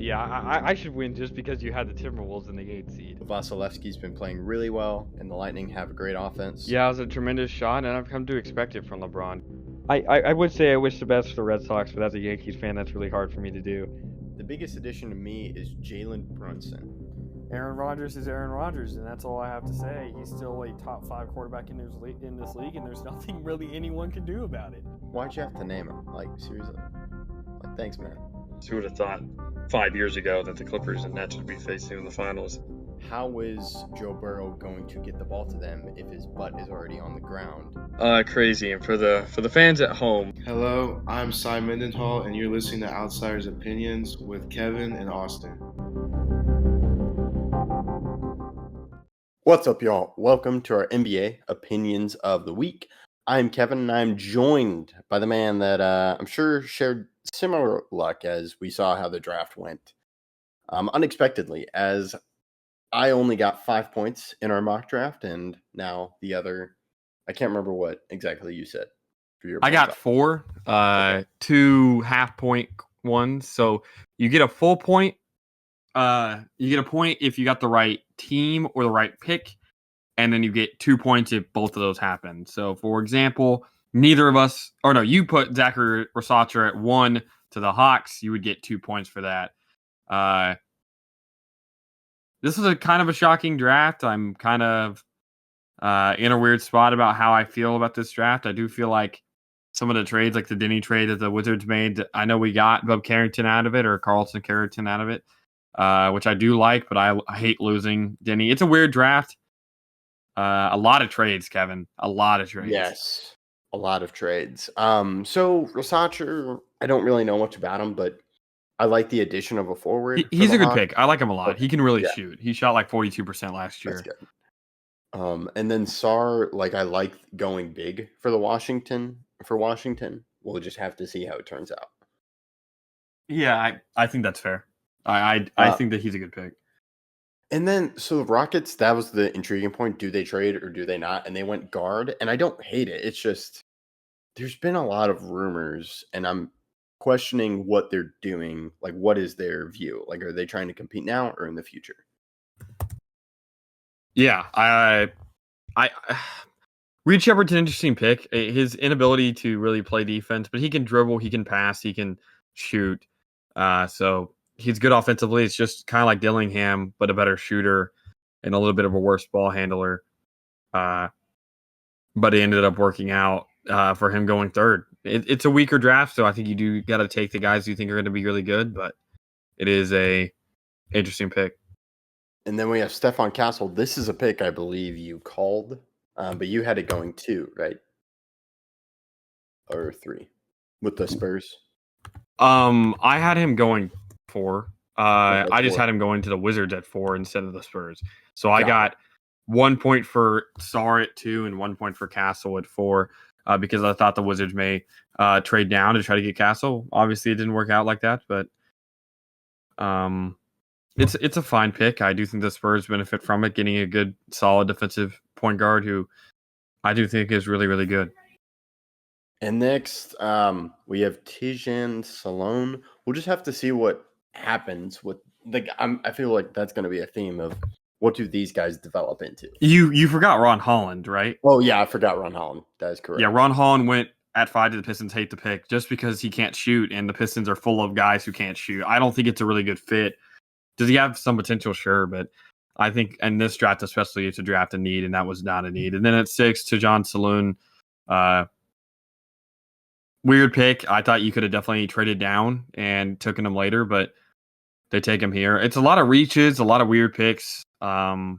Yeah, I should win just because you had the Timberwolves in the 8th seed. Vasilevsky's been playing really well, and the Lightning have a great offense. Yeah, it was a tremendous shot, and I've come to expect it from LeBron. I would say I wish the best for the Red Sox, but as a Yankees fan, that's really hard for me to do. The biggest addition to me is Jalen Brunson. Aaron Rodgers is Aaron Rodgers, and that's all I have to say. He's still a top 5 quarterback in this league, and there's nothing really anyone can do about it. Why'd you have to name him? Like, seriously? Like, thanks, man. Who would have thought 5 years ago that the Clippers and Nets would be facing in the finals? How is Joe Burrow going to get the ball to them if his butt is already on the ground? Crazy. And for the fans at home, Hello, I'm Cy Mendenhall, and you're listening to Outsiders Opinions with Kevin and Austin. What's up, y'all? Welcome to our NBA Opinions of the Week. I'm Kevin, and I'm joined by the man that I'm sure shared similar luck as we saw how the draft went. Unexpectedly, as I only got 5 points in our mock draft, and now the other, I can't remember what exactly you said. For your I got points. 4, 2 half-point ones. So you get a full point. You get a point if you got the right team or the right pick, and then you get 2 points if both of those happen. So, for example, you put Zachary Rosacher at 1 to the Hawks, you would get 2 points for that. This is a kind of a shocking draft. I'm kind of in a weird spot about how I feel about this draft. I do feel like some of the trades, like the Denny trade that the Wizards made, I know we got Bub Carrington out of it or Carlton Carrington out of it, which I do like, but I hate losing Denny. It's a weird draft. A lot of trades, Kevin. A lot of trades. Yes, a lot of trades. So Rosacher, I don't really know much about him, but I like the addition of a forward. He's a good Hawks. pick. I like him a lot. Okay. He can really Yeah. shoot. He shot like 42% last year. That's good. And then Sarr, I like going big for Washington. We'll just have to see how it turns out. Yeah, I think that's fair. I think that he's a good pick. And then, so the Rockets, that was the intriguing point. Do they trade or do they not? And they went guard, and I don't hate it. It's just there's been a lot of rumors, and I'm questioning what they're doing. Like, what is their view? Like, are they trying to compete now or in the future? Yeah, Reed Shepard's an interesting pick. His inability to really play defense, but he can dribble, he can pass, he can shoot. So he's good offensively. It's just kind of like Dillingham, but a better shooter and a little bit of a worse ball handler. But it ended up working out for him going third. It's a weaker draft, so I think you do got to take the guys you think are going to be really good. But it is a interesting pick. And then we have Stefan Castle. This is a pick I believe you called, but you had it going 2, right? Or 3 with the Spurs. I had him going 4. I just 4. had him going to the Wizards at 4 instead of the Spurs. So I got 1 point for Sarr at 2 and 1 point for Castle at 4 because I thought the Wizards may trade down to try to get Castle. Obviously, it didn't work out like that, but it's a fine pick. I do think the Spurs benefit from it, getting a good, solid defensive point guard who I do think is really, really good. And next, we have Tijan Salone. We'll just have to see what happens with I feel like that's going to be a theme of what do these guys develop into. You forgot Ron Holland, right? Oh yeah, I forgot Ron Holland. That is correct. Yeah, Ron Holland went at 5 to the Pistons. Hate the pick just because he can't shoot, and the Pistons are full of guys who can't shoot. I don't think it's a really good fit. Does he have some potential? Sure, but I think in this draft especially, it's a draft a need, and that was not a need. And then at 6, Tijan Salone. Weird pick. I thought you could have definitely traded down and taken him later, but they take him here. It's a lot of reaches, a lot of weird picks. We'll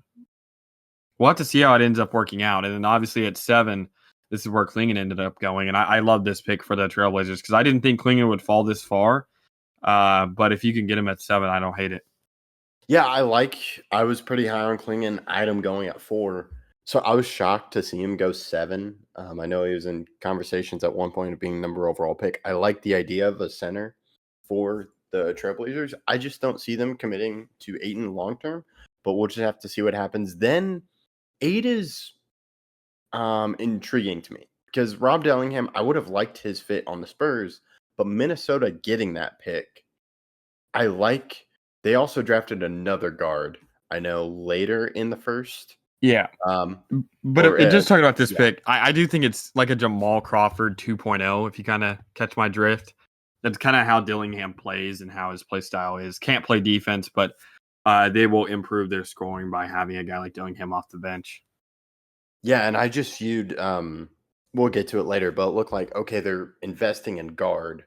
have to see how it ends up working out. And then obviously at 7, this is where Klingon ended up going. And I love this pick for the Trailblazers because I didn't think Klingon would fall this far. But if you can get him at 7, I don't hate it. Yeah, I was pretty high on Klingon. I had him going at 4. So I was shocked to see him go 7. I know he was in conversations at one point of being number overall pick. I like the idea of a center for the Trailblazers. I just don't see them committing to Ayton long term, but we'll just have to see what happens. Then 8 is intriguing to me because Rob Dillingham, I would have liked his fit on the Spurs, but Minnesota getting that pick, I like They also drafted another guard. I know later in the first. Yeah. But Or, just talking about this yeah. pick, I do think it's like a Jamal Crawford 2.0, if you kind of catch my drift. That's kind of how Dillingham plays and how his play style is. Can't play defense, but they will improve their scoring by having a guy like Dillingham off the bench. Yeah, and I just viewed we'll get to it later, but it looked like okay, they're investing in guard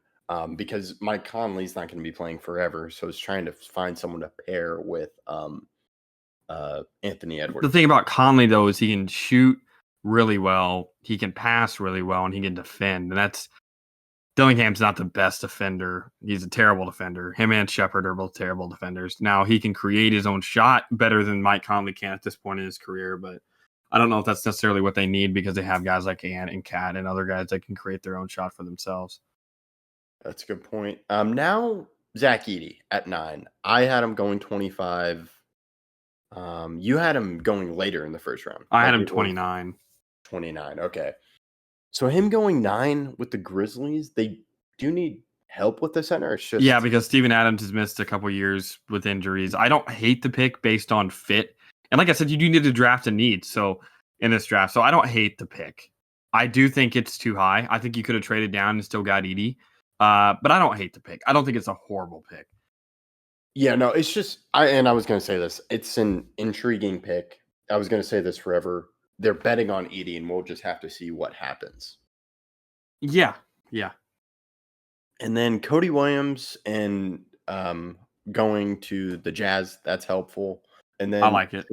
because Mike Conley's not going to be playing forever, so it's trying to find someone to pair with Anthony Edwards. The thing about Conley though is he can shoot really well, he can pass really well, and he can defend. And that's Dillingham's not the best defender. He's a terrible defender. Him and Shepard are both terrible defenders. Now he can create his own shot better than Mike Conley can at this point in his career, but I don't know if that's necessarily what they need because they have guys like Ant and Cat and other guys that can create their own shot for themselves. That's a good point. Now Zach Edey at 9. I had him going 25. You had him going later in the first round. I had him 29. 29. Okay. So him going 9 with the Grizzlies, they do need help with the center. It's just... Yeah, because Steven Adams has missed a couple years with injuries. I don't hate the pick based on fit. And like I said, you do need to draft a need. So in this draft, so I don't hate the pick. I do think it's too high. I think you could have traded down and still got Edey. But I don't hate the pick. I don't think it's a horrible pick. Yeah, no, it's just I was going to say this. It's an intriguing pick. I was going to say this forever. They're betting on Edey, and we'll just have to see what happens. Yeah. And then Cody Williams and going to the Jazz, that's helpful. And then I like it.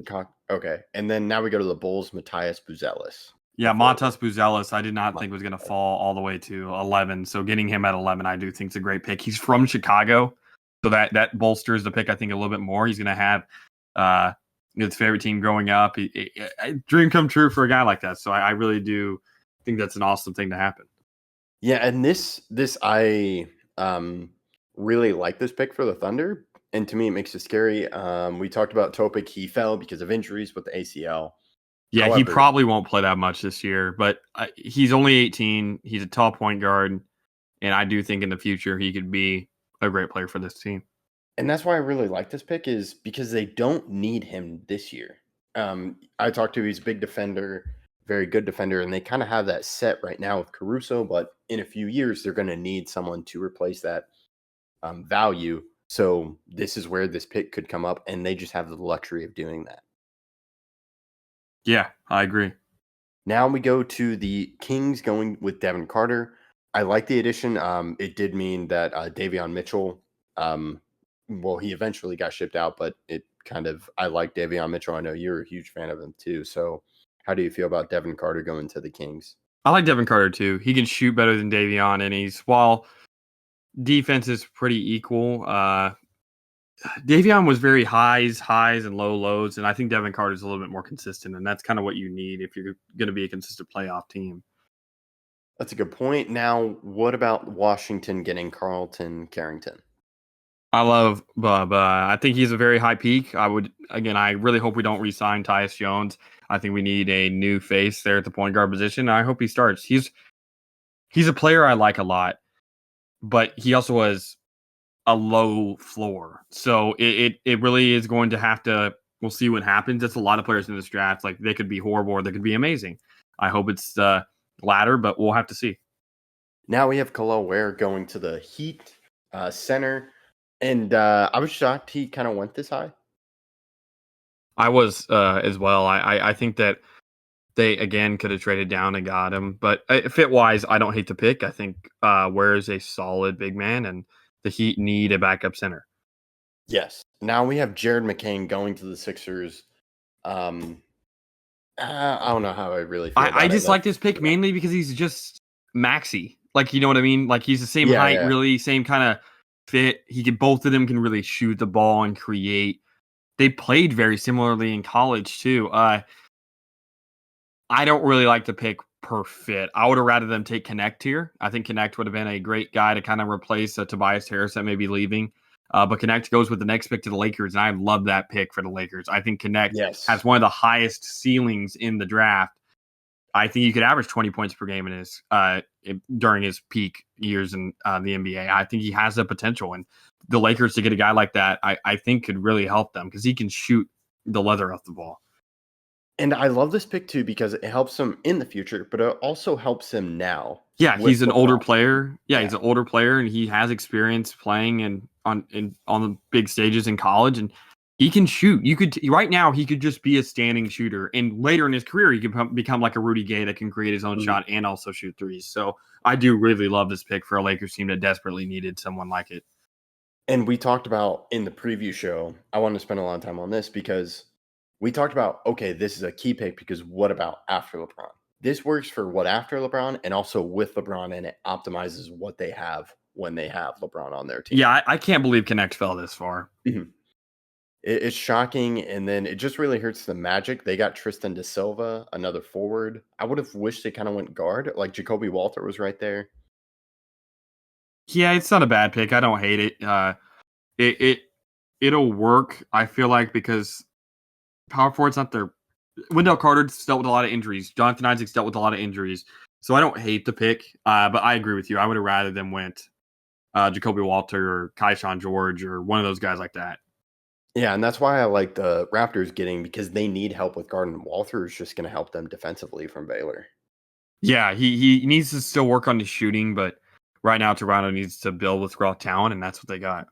Okay. And then now we go to the Bulls, Matthias Buzelis. Yeah, Montas Buzelis, I did not think was going to fall all the way to 11. So getting him at 11, I do think is a great pick. He's from Chicago, so that bolsters the pick, I think, a little bit more. He's going to have his favorite team growing up. Dream come true for a guy like that. So I really do think that's an awesome thing to happen. Yeah, and this I really like this pick for the Thunder. And to me, it makes it scary. We talked about Topic. He fell because of injuries with the ACL. Yeah, However, he probably won't play that much this year, but he's only 18. He's a tall point guard, and I do think in the future he could be a great player for this team. And that's why I really like this pick is because they don't need him this year. I talked to he's a big defender, very good defender, and they kind of have that set right now with Caruso, but in a few years they're going to need someone to replace that value. So this is where this pick could come up, and they just have the luxury of doing that. Yeah, I agree. Now we go to the Kings going with Devin Carter. I like the addition. It did mean that Davion Mitchell, he eventually got shipped out, but I like Davion Mitchell. I know you're a huge fan of him too. So how do you feel about Devin Carter going to the Kings? I like Devin Carter too. He can shoot better than Davion, and while defense is pretty equal, Davion was very highs and lows, and I think Devin Carter is a little bit more consistent, and that's kind of what you need if you're going to be a consistent playoff team. That's a good point. Now, what about Washington getting Carlton Carrington? I love Bub. I think he's a very high peak. I really hope we don't re-sign Tyus Jones. I think we need a new face there at the point guard position. I hope he starts. He's a player I like a lot, but he also has a low floor. So it really is going to have to, we'll see what happens. That's a lot of players in this draft. Like they could be horrible or they could be amazing. I hope it's the latter, but we'll have to see. Now we have Kel'el Ware going to the Heat center. And I was shocked he kind of went this high. I was as well. I think that they, again, could have traded down and got him. But fit-wise, I don't hate the pick. I think Ware is a solid big man, and the Heat need a backup center. Yes. Now we have Jared McCain going to the Sixers. I don't know how I really feel about I just it. like this pick mainly because he's just maxi. Like, you know what I mean? Like, he's the same height, really, same kind of fit. Both of them can really shoot the ball and create. They played very similarly in college, too. I don't really like the pick per fit. I would have rather them take Connect here. I think Connect would have been a great guy to kind of replace Tobias Harris that may be leaving. But Connect goes with the next pick to the Lakers, and I love that pick for the Lakers. I think Connect has one of the highest ceilings in the draft. I think he could average 20 points per game in his during his peak years in the NBA. I think he has the potential, and the Lakers to get a guy like that, I think could really help them because he can shoot the leather off the ball. And I love this pick too because it helps him in the future, but it also helps him now. Yeah, with he's an older LeBron. player. Yeah, Yeah. he's an older player, and he has experience playing and on the big stages in college, and he can shoot. You could right now he could just be a standing shooter, and later in his career he could become like a Rudy Gay that can create his own Mhm. shot and also shoot threes. So I do really love this pick for a Lakers team that desperately needed someone like it. And we talked about in the preview show, I want to spend a lot of time on this because we talked about, okay, this is a key pick because what about after LeBron? This works for what after LeBron and also with LeBron, and it optimizes what they have when they have LeBron on their team. Yeah, I can't believe Connect fell this far. It's shocking, and then it just really hurts the Magic. They got Tristan da Silva, another forward. I would have wished they kind of went guard, like Jacoby Walter was right there. Yeah, it's not a bad pick. I don't hate it. It'll work. I feel like because power forward's not their. Wendell Carter's dealt with a lot of injuries. Jonathan Isaac's dealt with a lot of injuries. So I don't hate the pick, but I agree with you. I would have rather them went Jacoby Walter or Keyshawn George or one of those guys like that. Yeah, and that's why I like the Raptors getting because they need help with guard, and Walter is just going to help them defensively from Baylor. Yeah, he needs to still work on his shooting, but right now Toronto needs to build with raw talent, and that's what they got.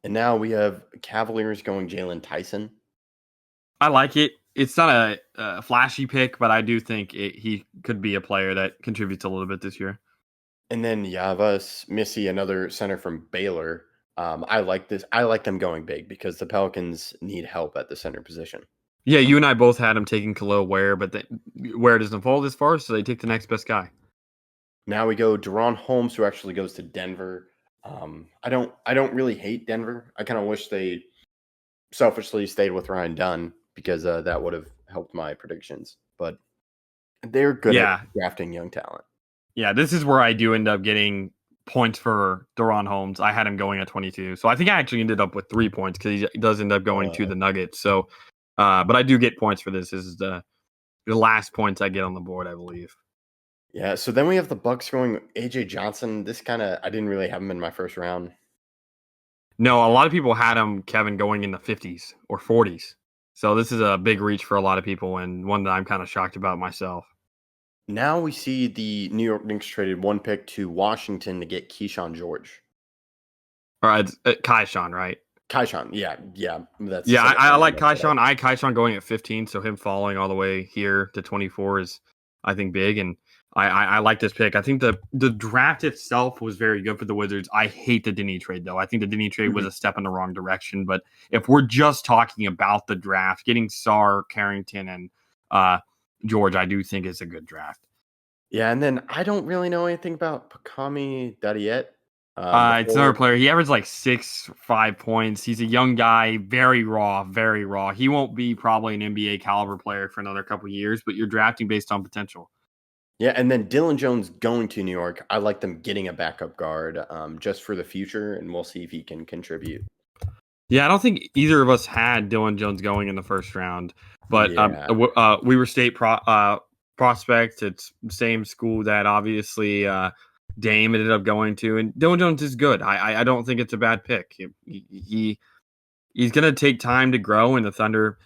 And now we have Cavaliers going Jalen Tyson. I like it. It's not a flashy pick, but I do think he could be a player that contributes a little bit this year. And then Yavas Missy, another center from Baylor. I like this. I like them going big because the Pelicans need help at the center position. Yeah, you and I both had him taking Khalil Ware, but Ware doesn't fall this far, so they take the next best guy. Now we go Deron Holmes, who actually goes to Denver. I don't really hate Denver. I kind of wish they selfishly stayed with Ryan Dunn because that would have helped my predictions. But they're good at drafting young talent. Yeah, this is where I do end up getting points for Deron Holmes. I had him going at 22. So I think I actually ended up with 3 points because he does end up going to the Nuggets. So, but I do get points for this. This is the last points I get on the board, I believe. Yeah, so then we have the Bucks going AJ Johnson. This kind of, I didn't really have him in my first round. No, a lot of people had him, Kevin, going in the 50s or 40s. So this is a big reach for a lot of people and one that I'm kind of shocked about myself. Now we see the New York Knicks traded one pick to Washington to get Keyshawn George. All right, Keyshawn, right? Keyshawn, yeah. I like Keyshawn. I Keyshawn going at 15, so him falling all the way here to 24 is, I think, big. And I like this pick. I think the draft itself was very good for the Wizards. I hate the Denny trade, though. I think the Denny trade was a step in the wrong direction. But if we're just talking about the draft, getting Sarr, Carrington, and George, I do think is a good draft. Yeah, and then I don't really know anything about Pakami Dadiet. It's another player. He averaged like 6-5 points. He's a young guy, very raw, very raw. He won't be probably an NBA caliber player for another couple of years, but you're drafting based on potential. Yeah, and then Dylan Jones going to New York. I like them getting a backup guard just for the future, and we'll see if he can contribute. Yeah, I don't think either of us had Dylan Jones going in the first round, but Weber State prospect. It's the same school that obviously Dame ended up going to, and Dylan Jones is good. I don't think it's a bad pick. He's going to take time to grow, and the Thunder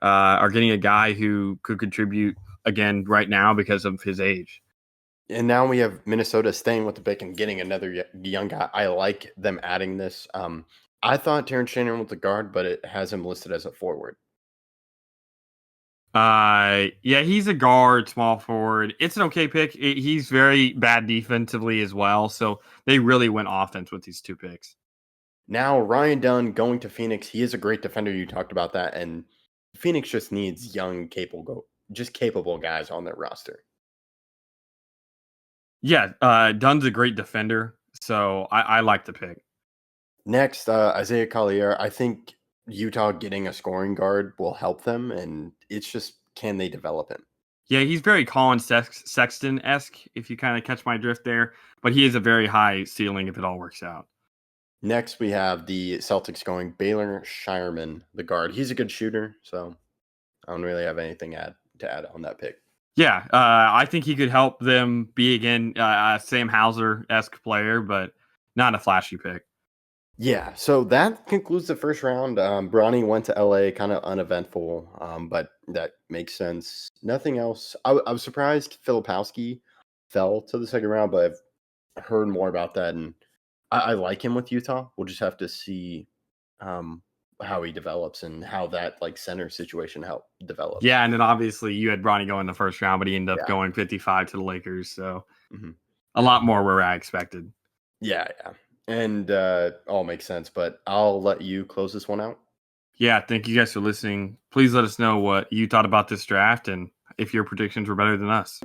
are getting a guy who could contribute again right now because of his age. And now we have Minnesota staying with the pick and getting another young guy. I like them adding this. I thought Terrence Shannon was the guard, but it has him listed as a forward. Yeah, he's a guard, small forward. It's an okay pick. He's very bad defensively as well, so they really went offense with these two picks. Now Ryan Dunn going to Phoenix. He is a great defender. You talked about that, and Phoenix just needs young, capable guys on their roster. Yeah, Dunn's a great defender, so I like the pick. Next, Isaiah Collier. I think Utah getting a scoring guard will help them, and it's just, can they develop him? Yeah, he's very Colin Sexton-esque, if you kind of catch my drift there, but he has a very high ceiling if it all works out. Next, we have the Celtics going Baylor Shireman, the guard. He's a good shooter, so I don't really have anything to add on that pick. Yeah, I think he could help them be again a Sam Hauser-esque player, but not a flashy pick. Yeah, so that concludes the first round. Bronny went to LA, kind of uneventful, but that makes sense. Nothing else. I was surprised Filipowski fell to the second round, but I've heard more about that, and I like him with Utah. We'll just have to see how he develops and how that like center situation help develops. Yeah, and then obviously you had Bronny go in the first round, but he ended up Yeah. going 55 to the Lakers, so Mhm. a lot more where I expected. Yeah. And all makes sense, but I'll let you close this one out. Yeah, thank you guys for listening. Please let us know what you thought about this draft and if your predictions were better than us.